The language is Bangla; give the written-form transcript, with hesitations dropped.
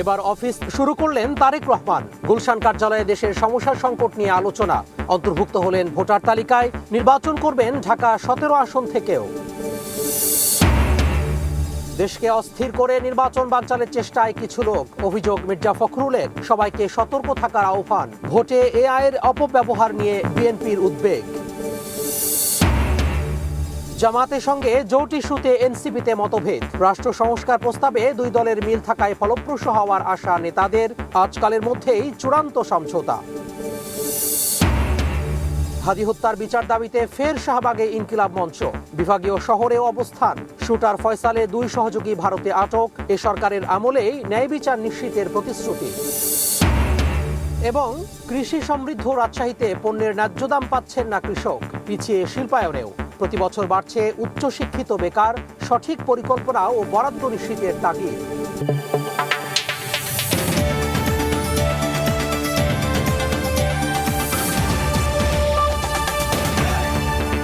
এবার অফিস শুরু করলেন তারেক রহমান। গুলশান কার্যালয়ে দেশের সমস্যা সংকট নিয়ে আলোচনা। অন্তর্ভুক্ত হলেন ভোটার তালিকায়। নির্বাচন করবেন ঢাকা 17 আসন থেকেও। দেশকে অস্থির করে নির্বাচন বানচালের চেষ্টায় কিছু লোক। অভিযোগ মির্জা ফখরুলের। সবাইকে সতর্ক থাকার আহ্বান। ভোটে এআই এর অপব্যবহার নিয়ে বিএনপির উদ্বেগ। জামাতের সঙ্গে জোট ইস্যুতে এনসিপিতে মতভেদ। রাষ্ট্র সংস্কার প্রস্তাবে দুই দলের মিল থাকায় ফলপ্রসূ হওয়ার আশা নেতাদের। আজকালের মধ্যেই চূড়ান্ত সমঝোতা। হাদি হত্যার বিচার দাবিতে ফের শাহবাগে ইনকিলাব মঞ্চ। বিভাগীয় শহরেও অবস্থান। শুটার ফয়সালে 2 সহযোগী ভারতে আটক। এ সরকারের আমলেই ন্যায় বিচার নিশ্চিতের প্রতিশ্রুতি। এবং কৃষি সমৃদ্ধ রাজশাহীতে পণ্যের ন্যায্য দাম পাচ্ছেন না কৃষক। পিছিয়ে শিল্পায়নেও। প্রতি বছর বাড়ছে উচ্চশিক্ষিত বেকার। সঠিক পরিকল্পনা ও বরাদ্দ নিশ্চিতের তাগিদ।